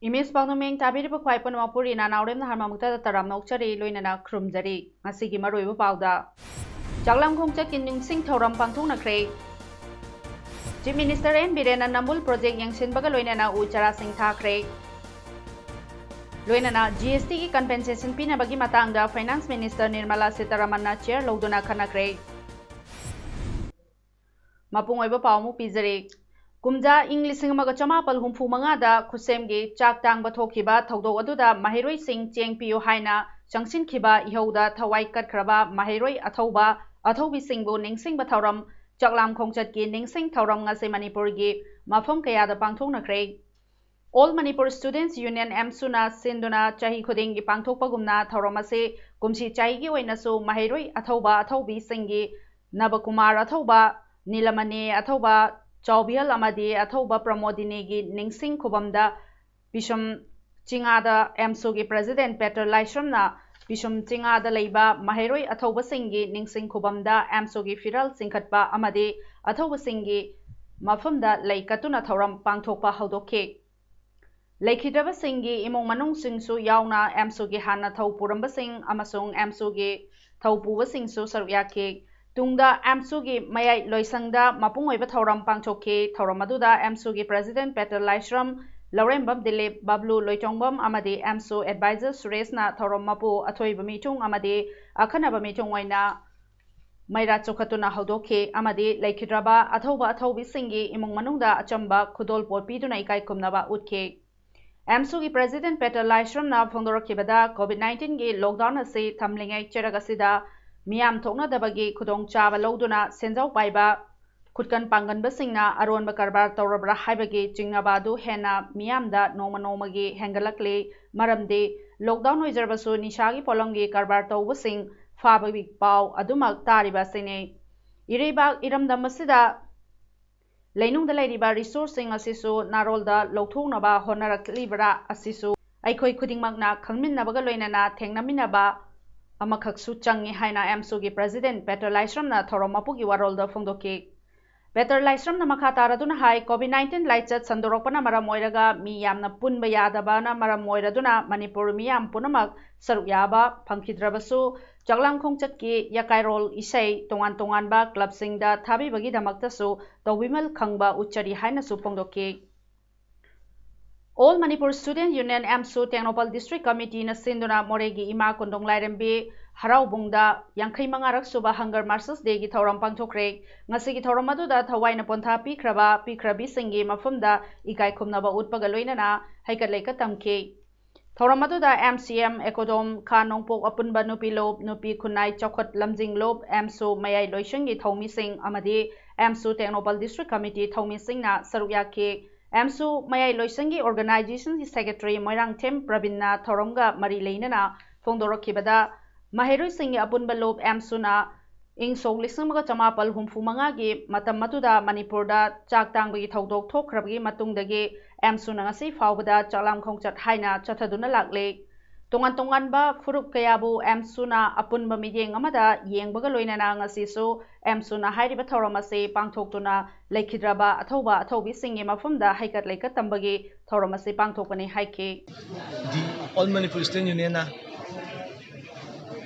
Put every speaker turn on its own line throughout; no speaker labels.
Image Paodam Tabiriba Kwaipan Manipuri Naorem Harmamukta Taram Nokchari Luinana Krumjari Masigi Maru Pauda Jaglam Kongchak in Sing Thoram Pantuna Cray Chief Minister N. Birena Nambul Project Yangshin Bagaloinana Uchara Singh Thakre Luinana GST Compensation Pina Bagi Matanga Finance Minister Nirmala Sitaramana Chair Loduna Kanakre Mapung Oiba Paumu Pizare Kumja English Maga Chamapal Humfu Mangada Kusemgi Chak Tang Batokiba Todo Aduda Mahiroi Singh Cheng Pio Haina Changshin Kiba Ihoda Tawai Katkraba Mahiroi Athoba Athobi Singbo Ningsing Batauram Chaklam Kongchatki Ningsing Tauram Ngase Manipurgi Mafam Kayada Pangthong Nakre All Manipur Students Union Suna Sinduna Chahi Kudingi Pangthokpagumna Tauramase Kumsi Chaigi Wainasu Mahiroi Athoba Athobi Singi Nabakumar Athoba Nilamane Athoba Chaubial Amadi Athoba Pramodinegi Ningsing Kubamda Bisham Chingada Emsugi President Peter Laishramna Bisham Chingada Leiba Mahiroi Athoba Singi Ningsing Kubamda Emsugi Firal Singkatba Amadi Athoba Singi Mafumda Laikatuna Thoram Pangthokpa Haudoke Laikidaba Singi Imong Manung Singsu Yauna Emsugi Hana Thau Puramba Sing Amasung Emsugi Thau Puba Singsu Saryake Tungda Amsugi Mayai Loisangda Mapungoi Thoram Pangchoke Thoramaduda Amsugi President Peter Laishram Laurembam Dilip Bablu Loitongbam Amadi Amsu Advisor Suresna Thoram Mapu Athoi Bamitung Amadi Akanaba Mitung Waina Maira Chokatuna Haudoke Amadi Laikidraba Athoba Athobi Singi Imung Manungda Achamba Kudol Polpiduna Ikai Kumnaba Utke Amsugi President Peter Laishram na Phongdorokibada COVID-19 gi lockdown ase thamlingai cheragasida Miam Tokna Dabagi Kudong Chaba Loduna Senjau Paiba Kutkan Pangan Basingna Aron Bakarbar Taurabra Haibagi Jingnabadu Hena Miamda Noma Nomagi Hengalakli Maramde Lockdown Wizarbasu Nishagi Polongi Karbar Tawasing Fabi Pau Adumak Tariba Sine Iribak Iram Damasida Lainung the Ladiba resourcing Asisu Narolda Lotunaba Honarak Libra Asisu Aikoi Kuding Magna Kangmin Nabagaloinana Tengnaminaba Amakaksu Changi Haina Amsugi President Peter Laishramna Thoromapugi Warolda Fondoki Peter Laishramna Makataraduna Hai COVID-19 Laichat Sandoropana Maramoiraga Mi Yamna Punba Yadabana Maramoiraduna Manipur Miam Punamak Sarukyaba Pankidrabasu Jaglang Kongchatki Yakairol Isai Tongan Tonganba Club Singda Tabi Bagi Damaktasu Tawimal Kangba Uchari Haina Supondoki All Manipur Student Union Amsu Tengnopal District Committee na Sinduna Moregi Ima Kondong Lairembe Harau Bungda Yangkai Mangarak Suba Hunger Marches Day gi Thoram Pangthokre Ngasi gi Thoram aduda Thawaina Pontha Pikrabi Singi Mafumda Ikai Khumnaba Utpaga Loinana Haikat Leika Tamke Thoram aduda MCM Ekodom Kanongpok Apunba Nupi Lob Nupi Kunai Chokot Lamjing Lob Amsu Mayai Loishangi Thomi Sing Amadi Amsu Tengnopal District Committee Thomi Sing na Sarukyake Amsu Mayai Loisangi Organization Secretary Moirang Tem Pravina Thoronga Mari Leinana Phongdorokibada Mahiroi Singi Apunba Lob Amsuna Ing Sok Lisamaga Chamapal Humfumangagi Matam Matuda Manipurda Chak Tangbagi Thaudok Thokrabagi Matungdagi Amsuna Ngasi Faubada Chalam Khongchat Haina Chathaduna Lakle Tongan Tonganba Furup Kayabu Amsuna Apunba Mideng Amada Yengbaga Loinana Ngasisu Amsuna Hairiba Thoramase Pangthoktuna Laikidraba Athoba Athobi Singi Mafumda Haikat Leikat Tambagi Thoramase Pangthokani Haike
The All Manipur Student Union na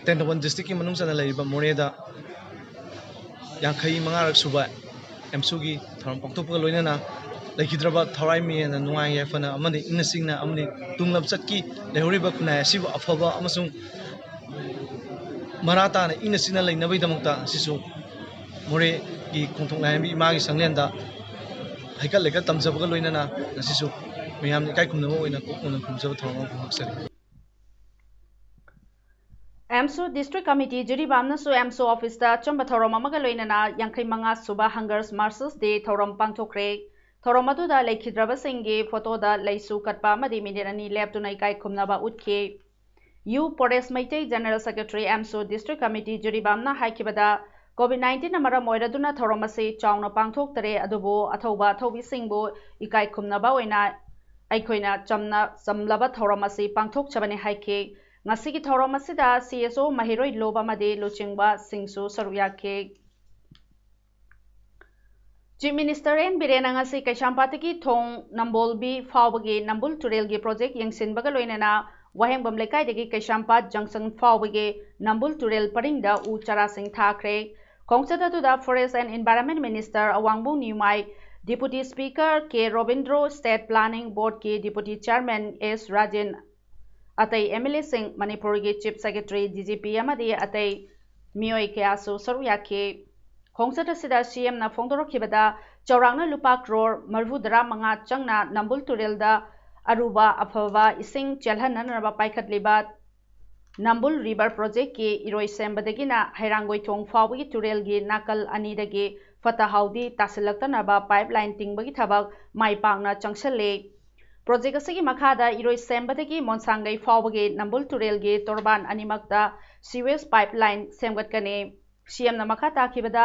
Tendawan District Manung Sana Laiba Moreda Yangkai Mangarak Suba Amsugi Thoram Pangthokpa Loinana Laikidraba Thorai Mi and Nuang Yafana Amani Inasingna Amani Tunglab Satki Lehoriba Kuna Siva Afaba Amasung Marata Inasina Lai Navidamukta Sisu More Gi Kontok Lambi Magi Sanglenda Haikat Leka Tamzabaga Loinana Sisu Mayam Kai Kumnamo in a Kumzava Thoram
Amsu District Committee Jiribamna Su Amsu Office da Chamba Thoram Amagaloinana Yangkai Manga Suba Hungers Marches Day Thoram Pangthokre थौरम अदुदा लेखिद्रबसिंगे फोटोदा लैसु कटपा अमदि minute अनि लेप्तुना इकाई खुमनबा उठ्खे यू पोरेस मैते general secretary AMSO district committee जुरिबामना हाइखिबदा कोविड-19 मरम ओइरदुना थौरम असे चाउना पांगथोक्तरे अदुबो अथौबा थौबिसिंगबो इकाई खुमनबा ओइना अइखोइना चमलबा थौरम असे पांगथोक्चबने हाइखे ngasi thauram asida CSO mahiroi loba made luchingba singsu saruyakhe Chief Minister N Birena ngasi Kaishampati ki thong nambolbi fawbage nambul turel gi project yengsinbaga loinana wahengbam lekai degi Kaishampat junction fawbage nambul turel paringda u chara sing thakre Kongsada to the Forest and Environment Minister Awangbu Nimai Deputy Speaker K Robindro State Planning Board ki Deputy Chairman S Rajan Atai MLA Singh Manipuri ki Chief Secretary DGP amadi atai mioi kyasu saruyakhe Kongsada sida CM na phongdorokibada chaurangna lupa crore marvudra manga changna nambul turelda aruba afava ising chelhananaba paikhatliba nambul river project ki iroi sembadagina hairangoi thong fawgi turel gi nakal ani dagi fatahaudi tasilaktanaba pipeline tingbagi thabak maipangna changsalle Project asigi makhada iroi sembadagi monsangai fawbagi nambul turelgi torban animakta sewage pipeline semgatkane CM na makhata kibada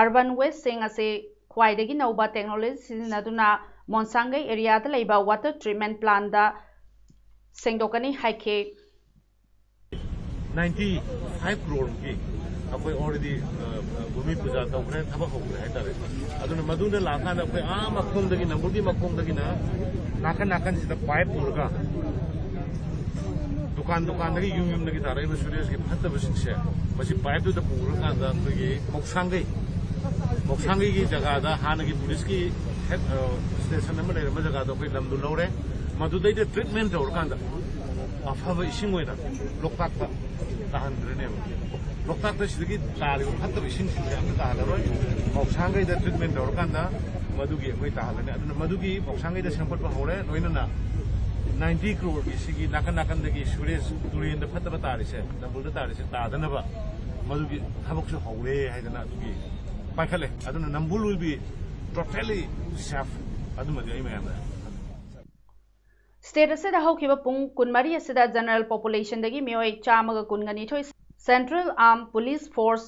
urban waste sing ase khwaidagi nauba technology sizinaduna monsangai area da leiba water treatment plant da sengdokani haike
95 crore ki akwai already bhumi puja tawkre thabak hokre haitare aduna maduna lakana akwai makhongdagi nambudi makhongdagi na नाकन से pipe तोड़गा दुकान दगी यूम यूम दगी तारे में सूर्य के फत्तब सिंसे मसी pipe तो पूरा का मोक्सांगी की जगह दा हान की पुलिस की स्टेशन नंबर ले जगह तो कोई लमदु लौरे मधुदै दे ट्रीटमेंट तोड़ का अफब इसिंग ओइना लोकताक ताहनद्रने लोकताक सिदगी ताले फत्तब इसिंग सिंसे अम ताहलरोय मोक्सांगी दे ट्रीटमेंट तोड़ का मधुगी कोई ताहलने अदुना मधुगी मोक्सांगी दे संपत हौरे लोइनना 90 crore की सिगी नाकन नाकन दगी सुरेश तुरिन द फत्तब तारिसे नंबुल द तारिसे तादनबा मधुगी थबकसु हौरे हाइदना अदुगी पाइखले अदुना नंबुल विल बी टोटली सेफ अदुमदि आई मैम
State asida haukiba pung kunmari asida general population dagi mioi chamaga kungani thoi Central Armed Police Force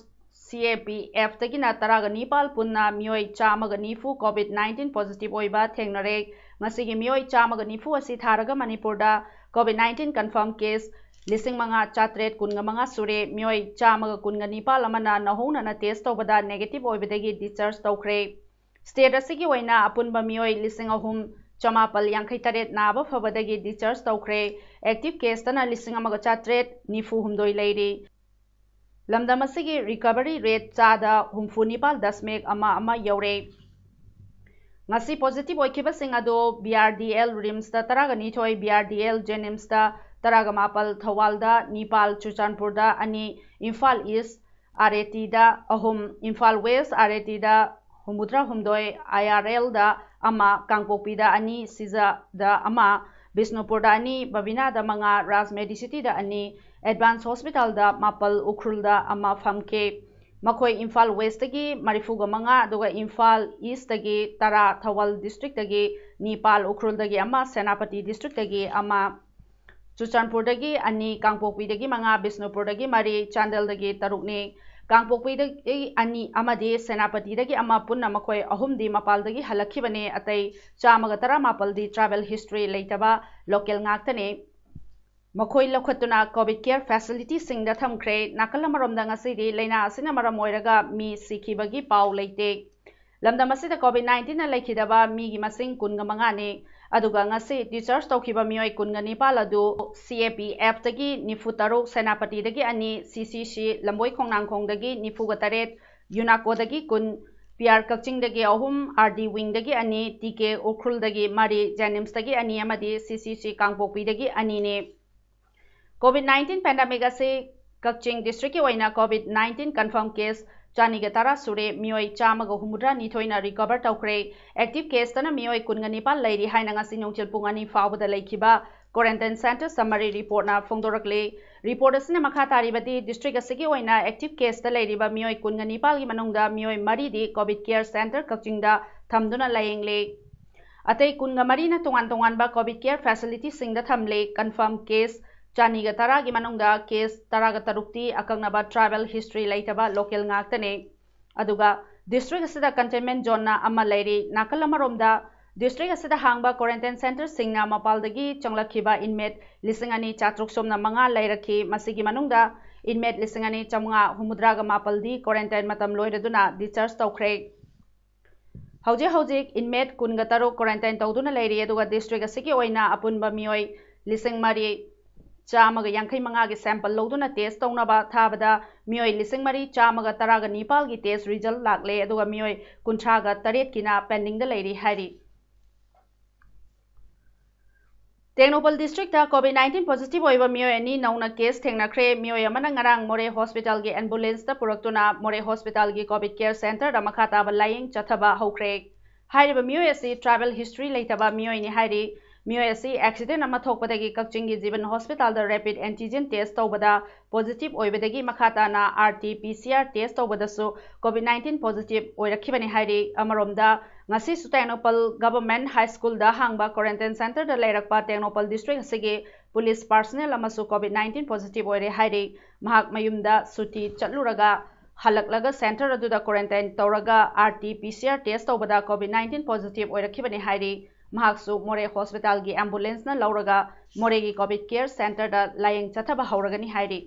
CAPF tagina taraga Nepal punna mioi chamaga nifu COVID-19 positive oiba thengnare ngasigi mioi chamaga nifu asi tharaga Manipur da COVID-19 confirmed case lising manga chatret kunga manga sure mioi chamaga kunga Nepal amana nahona na test tobada negative oibadagi discharge tawkre State asigi oina apunba mioi lising ahum Chamapal Yankai Taret Naba Fabadagi discharge tawkre active case tana lising amaga chatret nifu humdoi lady Lamdamasigi recovery rate chada humfu nipal dasmek ama yaure ngasi positive oikiba singado BRDL rims da taraga nithoi BRDL jenims da taraga mapal thawal da Nepal Chuchanpur da ani Imphal East RAT da ahum Imphal West RAT da humudra humdoi IRL da ama Kangpokpi da ani Siza da ama Bisnupur da ani Babina da manga Rajmedi City da ani Advanced Hospital da Mapal Ukhrul da ama famke makoi Imphal West dagi marifuga manga aduga Imphal East dagi tara Thawal district dagi Nepal Ukhrul dagi ama Senapati district dagi ama Chuchanpur dagi ani Kangpokpi dagi manga Bisnupur dagi mari Chandel dagi tarukni Kangpokpi dagi ani amadi Senapati dagi ama punna makoi ahum di Mapal dagi halakhibane atai chamaga tara Mapal di travel history leitaba local ngaktane Makoi lokhatuna COVID care facility singda thamkre nakalamaromda ngasidi leina asina maram oiraga mi sikhibagi pau leite lamdam asida COVID-19 na laikhidaba mi gi masing kunga mangani aduga ngasi discharge tawkhiba mioi kunga nipal adu CAPF tagi nifutaro Senapati dagi ani CCC lamboi khongnangkhong dagi nifuga taret Unako dagi kun PR Kakching dagi ahum RD wing dagi ani TK Ukhrul dagi mari Janims dagi ani amadi CCC Kangpokpi dagi ani ne COVID-19 pandemic ase Kakching district ki oina COVID-19 confirmed case chaniga tara sure mioi chamaga humudra nithoina recover tawkre active case tana mioi kunga nipal leiri haina ngasi nongchil pungani fawbada leikhiba quarantine center summary report na phongdorakle report asina makha taribati district ase ki oina active case ta leiriba mioi kunga nipal gi manungda mioi mari di COVID care center Kakching da thamduna layengle अतई कुनगा मरीना तोंगान तोंगानबा covid care facility सिंगदा थमले confirm case चानीगा तरागी मनुंगदा केस तरागा तरुक्ति अकंगनबा ट्राइबल हिस्ट्री लेतबा local ngaktane aduga district asida containment zone na amma leiri nakal amaromda district asida hangba quarantine center singna mapaldagi changlakhiba inmate lisingani chatruk somna manga leirakhi masigi manungda inmate lisingani chamunga humudraga mapaldi quarantine matam loiraduna discharge tawkhre हौजे inmate कुनगा तरो quarantine तौदुना लेरी अदुगा district असigi ओइना अपुनबा मियोय लिसिंग मरी चामगा यांखै मंगागी sample लौदुना test तौनाबा थाबदा मियोय लिसिंग मरी चामगा तरागा निपाल गी test result लागले अदुगा मियोय कुंथ्रागा तरेट किना pending दा लेरी हारी टेक्नोपल डिस्ट्रिक्ट कोविड-19 पॉजिटिव होइबा मियोय अनि नौना केस थेंगनाख्रे मियोय अमना ngarang मोरे हॉस्पिटल गे एम्बुलेंस ता पुरक्तुना मोरे हॉस्पिटल गे कोविड केयर सेंटर दा मखाताबा लाइंग चथबा हौख्रे हाइरिबा मियोय असि ट्राइबल हिस्ट्री लेतबा मियोय नि हाइरि मियोय असि एक्सीडेंट अमा थोकपदगी कक्चिंग गी जीवन हॉस्पिटल दा रैपिड एंटीजन टेस्ट तौबदा पॉजिटिव ओइबदगी मखाताना आरटी पीसीआर टेस्ट तौबदसु कोविड-19 पॉजिटिव ओइरखिबनि हाइरि अमरोमदा ngasi su Tengnoupal government high school दा हांगबा क्वारंटाइन सेंटर दा लेरकपा टेक्नोपल डिस्ट्रिक्ट असigi पुलिस पर्सनल अमसु कोविड-19 पॉजिटिव ओइरे हाइरि महक मयुमदा सुटी चलुरगा हलकलगा सेंटर अदुदा क्वारंटाइन तौरगा आरटी पीसीआर टेस्ट तौबदा कोविड-19 पॉजिटिव ओइरखिबनि हाइरि महकसु मोरे हॉस्पिटल गी एम्बुलेंस ना लौरगा मोरे गी कोविड केयर सेंटर दा lying चथबा हौरगनि हाइरि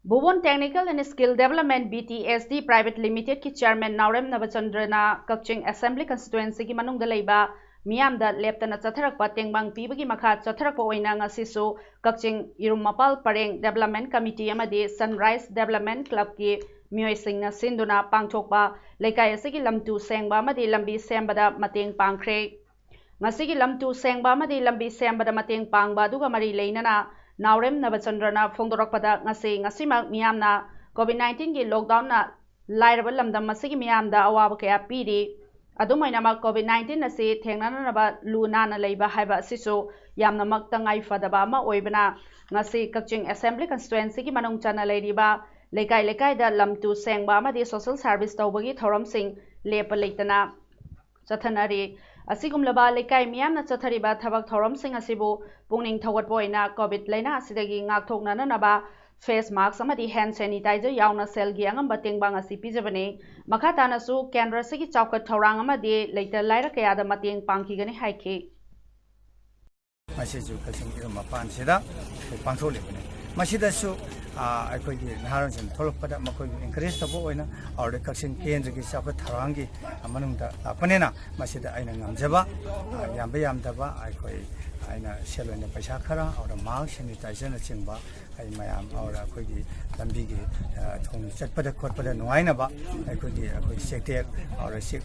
Bhuvan Technical and Skill Development BTSD Private Limited ki Chairman Naorem Navachandrana Kakching Assembly Constituency ki manungda leiba miyamda leptana chatharakpa tengbang pibagi makha chatharakpa oina ngasisu Kakching Irumapal Pareng Development Committee amadi Sunrise Development Club ki miyoy singna sinduna pangthokpa leikai asigi lamtu sengba amadi lambi sembada mateng pangkhre ngasigi lamtu sengba amadi lambi sembada mateng pangba duga mari leinana Naorem Navachandrana Fongdorakpada ngasimak miyamna COVID-19 gi lockdown na lairaba lamdam masigi miyamda awaba kaya piri adumainama COVID-19 asi thengnanaba lunana leiba haiba asisu yamna maktangai fadaba ama oibana ngasi Kakching Assembly Constituency gi manung chana leiriba lekai da lamtu sengba amadi social service tawbagi thoramsing lepa leitana chathanari asigumlaba lekai miyamna chathariba thabak thoramsing asibu pungning thawatpa oina covid laina asidagi ngakthoknana naba face mask amadi hand sanitizer yauna cell gi angamba tengbang asi pijabane makhatana su kendra sigi chawkat thorang amadi leita laira kaya da mateng pangkigani haike
masiju Kakching Irumapan sida pangtholibane masida su ꯑꯩꯈꯣꯏꯒꯤ ꯅꯍꯥꯔꯣꯟꯁꯤꯡ ꯊꯣꯛꯂꯛꯄꯗ ꯃꯈꯣꯏꯕꯨ encourage ꯇꯧꯕ ꯑꯣꯏꯅ ꯑꯧꯔꯗ ꯀꯛꯆꯤꯡ ꯀꯦꯟꯗ꯭ꯔꯒꯤ ꯆꯥꯎꯈꯠ ꯊꯧꯔꯥꯡꯒꯤ ꯃꯅꯨꯡꯗ ꯂꯥꯛꯄꯅꯤꯅ ꯃꯁꯤꯗ ꯑꯩꯅ ꯉꯝꯖꯕ ꯌꯥꯝꯕ ꯌꯥꯝꯗꯕ ꯑꯩꯅ ꯁꯦꯜ ꯑꯣꯏꯅ ꯄꯩꯁꯥ ꯈꯔ ꯑꯧꯔꯗ ꯃꯥꯛ ꯁꯦꯅꯤꯇꯥꯏꯖꯔꯅꯆꯤꯡꯕ ꯑꯩ ꯃꯌꯥꯝ ꯑꯧꯔꯗ ꯑꯩꯈꯣꯏꯒꯤ ꯂꯝꯕꯤꯒꯤ ꯊꯣꯡ ꯆꯠꯄꯗ ꯈꯣꯠꯄꯗ ꯅꯨꯡꯉꯥꯏꯅꯕ ꯑꯩꯈꯣꯏꯒꯤ ꯆꯦꯛꯇꯦꯛ ꯑꯧꯔꯗ ꯆꯦꯛ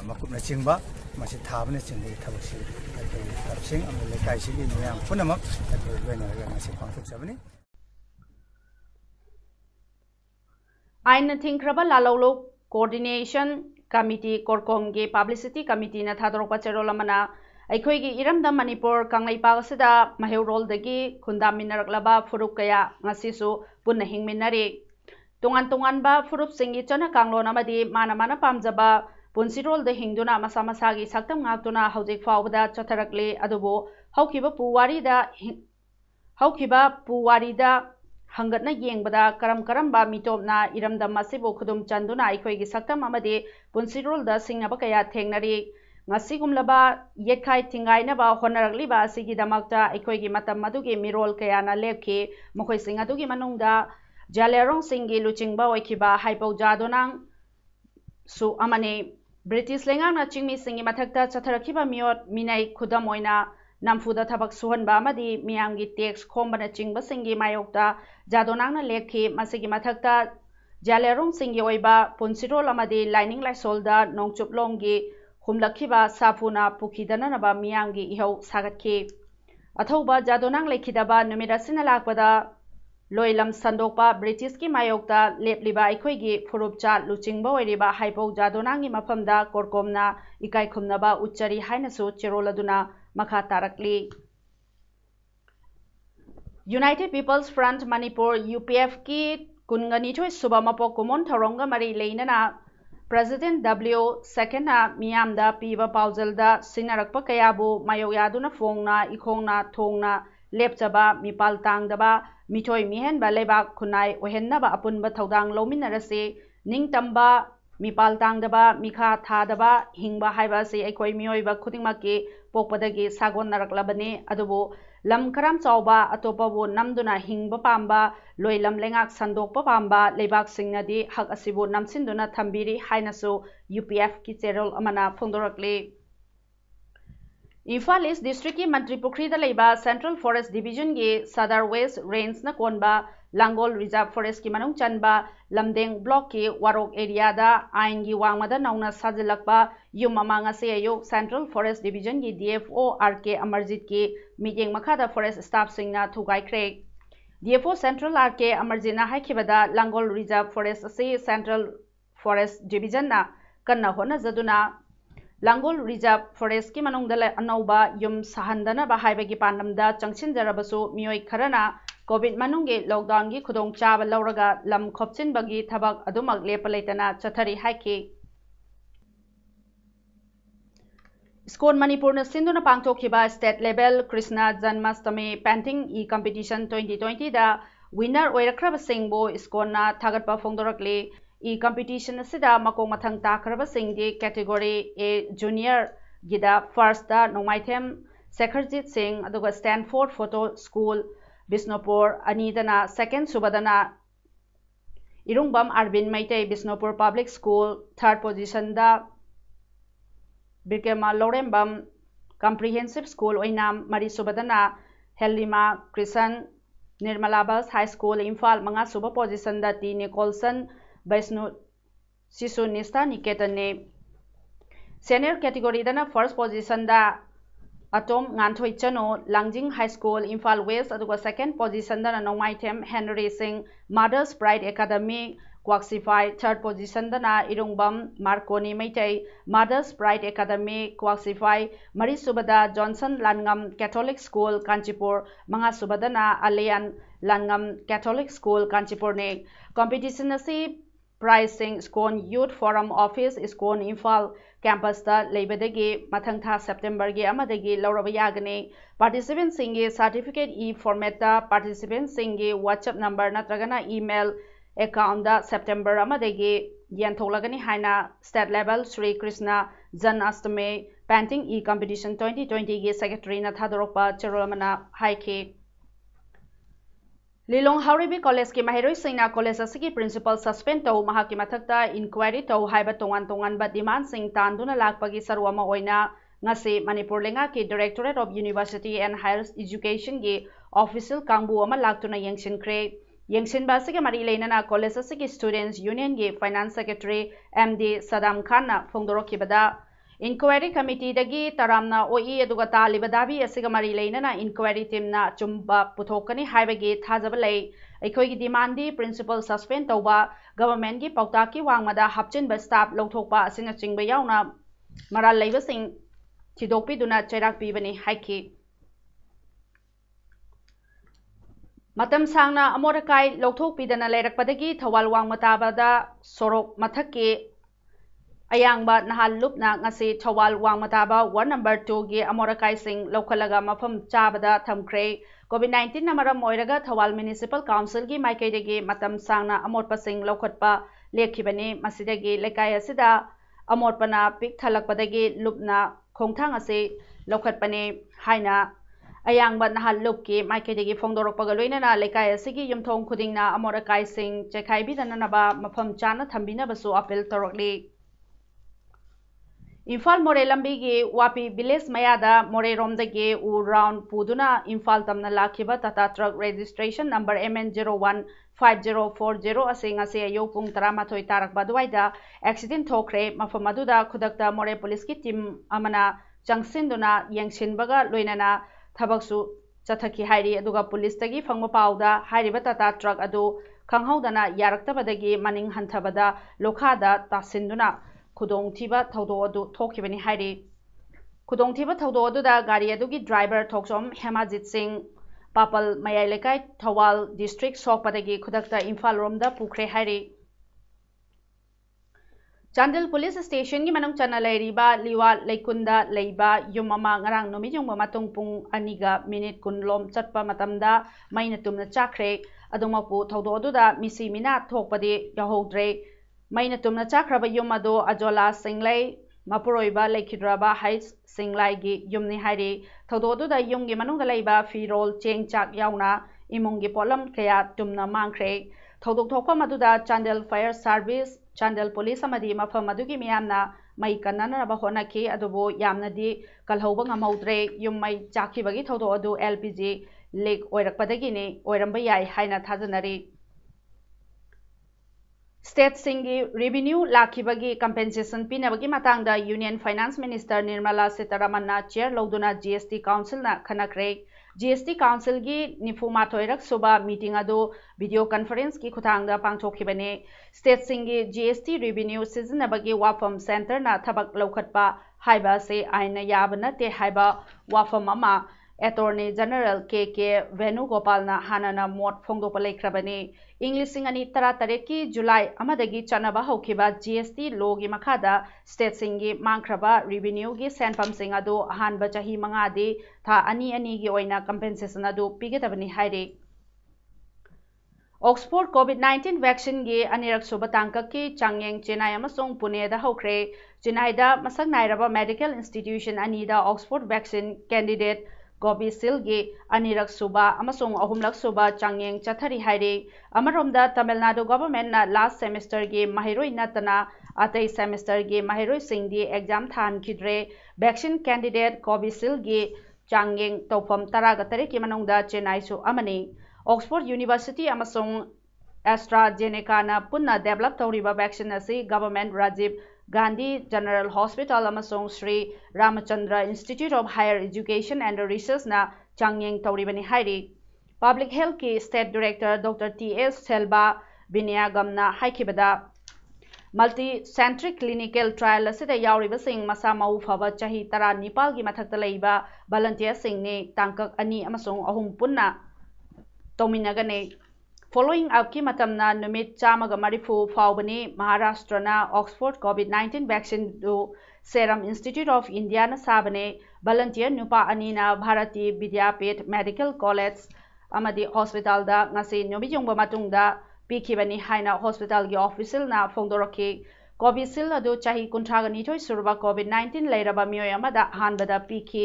ꯃꯀꯨꯞꯅꯆꯤꯡꯕ ꯃꯁꯤ ꯊꯥꯕꯅꯆꯤꯡꯕꯒꯤ ꯊꯕꯛꯁꯤ ꯑꯩꯈꯣꯏꯒꯤ ꯀꯛꯆꯤꯡ ꯑꯃꯗꯤ ꯂꯩꯀꯥꯏꯁꯤꯒꯤ ꯃꯤꯌꯥꯝ ꯄꯨꯝꯅꯃꯛ ꯑꯩꯈꯣꯏ ꯂꯣꯏꯅꯔꯒ ꯉꯁꯤ ꯄꯥꯡꯊꯣꯛꯆꯕꯅꯤ
Aina Thinkraba Lalolo Coordination Committee Korkom ge Publicity Committee na thadorokpa cherolamana aikhoigi iramda Manipur Kanglaipagasida Maheurol-dagi khundaminaraklaba furup kaya ngasisu punna hingminari tongan-tonganba furupsinggi chana kanglon amadi mana pamjaba punsirol-da hingduna masa-masagi saktam ngaktuna hojik faubada chatharakle adubu haukiba puwarida hangatna yengbada karam-karamba mitopna iramdam masibu khudum chanduna aikhoigi saktam amadi punsirol-da singnaba kaya thengnari ngasigumlaba yetkhai thingainaba honarakliba asigidamakta aikhoigi matam madugi mirol kayana lepki mokhoi sing adugi manungda jalerong singgi luchingba oikhiba haipau jadonang su amane British lengangna chingmi singi mathakta chatharakhiba miot minai khudam oina namfuda thabak suhanba amadi miyamgi tax khombana chingba singi mayokta jadonangna lekhi masigi mathakta jalerong singi oiba punsirol amadi lining laisolda nongchuplonggi humlakhiba safuna pukhidananaba miyamgi ihau sagatki athauba jadonang lekhidaba numirasina lakpada loilam sandokpa British ki mayokta lepliba aikhoigi furupcha luchingba oiriba haipau jadonangi mafamda korkomna ikai khumnaba uchari hainasu cheroladuna makha tarakli United People's Front Manipur UPF ki kungani thoi suba mapok kumon thoronga mari leinana President W. Second Miyamda Piba Pauzelda Sinarakpa Kayabu Mayoyaduna Fongna Ikongna Tongna Lepchaba Mipal Tangdaba Mitoy Mihen Baleba Kunai Ohenaba Apunba Taudang Lominarase Ning Tamba Mipal Tangdaba Mika Thadaba Hingba Haibasi Ekoi Mioiba Kutingmaki Pokpadagi Sagon Naraklabane Adubo Lam Karam Chauba Atopabu Namduna Hingba Pamba Loilam Lengak Sandokpa Pamba Lebak Singnadi Hak Asibu Namsinduna Tambiri Hainasu UPF Ki Cherol Amana Phongdorakle Imphal East District ki Mantripukri da leiba Central Forest Division ge Sadar West Range na konba Langol Reserve Forest ki manung chanba Lamdeng Block ki Warok area da ain gi wangmada nauna sajilakba yum amanga se ayok Central Forest Division ki DFO RK Amarjit ki meeting makada forest staff singna thugai krek DFO Central RK Amarjit na haikibada Langol Reserve Forest se Central Forest Division na kanna hona zaduna Langol Reserve Forest ki manungdala anauba yum sahandana ba haibagi pandamda changchin jarabasu mioi kharana COVID manungge lockdown gi khudong chaba lauraga lam khopchin bagi thabak adumak lepalaitana chathari haiki Skon Manipur na sinduna pangtokhiba state level Krishna Janmashtami painting e competition 2020 da winner oirakraba singbo Skon na thagatpa phongdorakle E competition asida makong mathang takraba singdi category A junior gida first da Nomaithem Sekharjit Singh aduga Stanford Photo School Bisnupur anidana second subadana Irungbam Arvin Maitei Bisnupur Public School third position da Birkema Lorembam Comprehensive School oinam mari subadana Helima Krishan Nirmalabas High School Imphal manga suba position da T Nicholson Vaishnu Sisu Nista Niketan ne senior category dana first position da Atom Nganthoi Chano Langjing High School Imphal West aduga second position dana Nomaithem Henry Singh Mother's Pride Academy Quaxify third position dana Irungbam Marconi Maitei Mother's Pride Academy Quaxify Mari Subada Johnson Langam Catholic School Kanchipur manga subadana Alayan Langam Catholic School Kanchipur ne competition asi Pricing Skon Youth Forum Office Skon Imphal Campus da leibadagi mathang tha September ge amadagi lauraba yagane participants singe certificate e format da participants singe WhatsApp number natragana email account da September amadagi yantholagani haina state level Sri Krishna Janmashtami painting e competition 2020 ge secretary na thadoropa cherolamana haike Lilong Hauribi College ki Mahiroi Singna College asigi principal suspend tau mahaki mathakta inquiry tau haiba tongan ba demand sing tanduna lakpagi sarwama oina ngasi Manipur lenga ki Directorate of University and Higher Education gi official kangbu ama laktuna yengshin kre yengshin ba asigi mari leinana college asigi students union gi finance secretary MD Saddam Khan na phongdoroki bada Inquiry Committee dagi taramna OE aduga talibadabi asiga mari leinana inquiry team na chumba puthokani haibagi thajabalai aikhoigi demandi principal suspend tauba government gi pautaki wangmada hapchinba staff lawthokpa asina chingba yauna maral leibasing thidokpi duna chairak pibani haiki matam sangna amorakai lawthokpidana leirakpadagi thawal wangmatabada sorok mathakki Ayangba nahal lupna ngasi Thawal Wangmataba Ward number 2 gi Amorakai Singh Lokhalaga mafam chabada thamkre COVID-19 na maram oiraga Thawal Municipal Council gi maikaidagi matam sangna amotpa sing lokhatpa lekhibani masidagi lekai asida amotpana pik thalakpadagi lupna khongthang ase lokhatpane haina Ayangba nahal lupki maikaidagi phongdorokpaga loinana lekai asigi yumthong khudingna Amorakai Singh chekhaibi dananaba mafam chana thambina basu appeal torokli Imphal More Lambi gi Wapi Village Mayada More Romdagi U round Puduna Imphal Tamna Lakhiba Tata Truck Registration number MN015040 asing ase ayo pung 13 tarak baduaida accident thokre mafam aduda khudakta More Police ki team amana changsinduna yengsinbaga loinana thabaksu chathaki hairi aduga police tagi phangma pauda hairiba Tata Truck adu khanghaudana yaraktabadagi maning hanthabada lokhada tasinduna Kudong Tiba Taudo Adu Tokibani Hari Kudong Tiba Taudo Adu da Gari Adugi driver Toksom Hemajit Singh Papal Mayailekai Thawal District Sokpadagi Kudakta Imphal Romda Pukre Hari Chandel Police Station gi manung chana leiriba liwa leikunda leiba yumama ngarang nomi jungba matung pung aniga minute kunlom chatpa matamda maina tumna chakre adumapu thodo aduda misi mina thokpadi yahodre maina tumna chakraba yumado ajola singlai mapuroiba lekhidraba heights singlai gi yumni hairi thodo aduda yumgi manungda leiba firol chengchak yauna imungi polam kaya tumna mangkre thodok thokpa maduda Chandel Fire Service Chandel Police amadi mafam adugi miyamna mai kananaba honaki adubo yamnadi kalhauba ngamaudre yum mai chakibagi thodo adu LPG leak oirakpadagi ni oiramba yai haina thajanari State singi revenue lakibagi compensation pinabagi matangda Union Finance Minister Nirmala Sitharamanna chair loduna GST Council na khanakre GST Council gi nifumathoirak suba meeting adu video conference ki khutangda pangthokibane state singi GST revenue sizinabagi wafam center na thabak laukhatpa haiba se aina yabana te haiba wafam ama Attorney General KK Venugopal na hanana mot phongdopa leikrabane English singani taratare ki July amadagi chanaba hokiba GST law gi makhada state singi mangkraba revenue gi senpam sing adu hanba chahi mangadi tha ani gi oina compensation adu pigetabani haire Oxford COVID-19 vaccine gi anirak suba tangkak ki changyeng Chennai amasung Pune da hokre Chennai da masak nairaba medical institution ani da Oxford vaccine candidate Covishield gi anirak suba amasung ahumlak suba changyeng chathari haire amaromda Tamil Nadu government na last semester gi mahiroi natana atai semester gi mahiroi singdi exam than khidre vaccine candidate Covishield gi changyeng tawfam taragatare ki manungda Chennai su amani Oxford University amasung AstraZeneca na punna develop tawriba vaccine asi government Rajiv Gandhi General Hospital amasung Sri Ramachandra Institute of Higher Education and Research na changyeng tawribani hairi Public Health ki State Director Dr. T.S. Selba Binayagam na haikibada Multi-centric clinical trial asida yauriba sing masa mau phaba chahi tara nipal gi mathakta leiba volunteer sing ne tangkak ani amasung ahum punna Tominagane Following up ki matamna numit chamaga marifu faubani Maharashtra na Oxford COVID-19 vaccine do Serum Institute of India na sabane volunteer nupa anina Bharati Vidyapit Medical College amadi hospital da ngasi nyobijungba matungda pikibani haina hospital gi official na phongdoraki Covishield adu chahi kuntraga nithoi surba COVID-19 leiraba mioy amada hanbada piki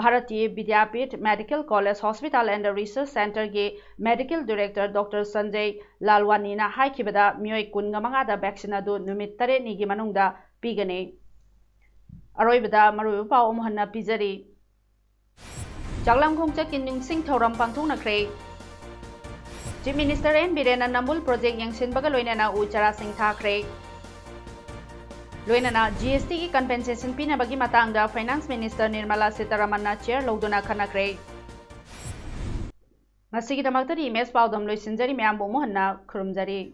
Bharati Vidyapit Medical College Hospital and Research Center gi Medical Director Dr. Sanjay Lalwani na haikibada mioy kunga mangada vaccine adu numit tare ni gi manungda pigane aroibada maru pau omhanna pizari Chaklam khongcha kinning sing thoram pangthong nakre Chief Minister N Birena Nambul project yangsin baga loinana uchara sing thakre Loinana GST ki compensation pina bagi matangda Finance Minister Nirmala Sitharamanna chair loduna khanakre Masigi damakta image Paodam loisinjari myambu mohanna khurumjari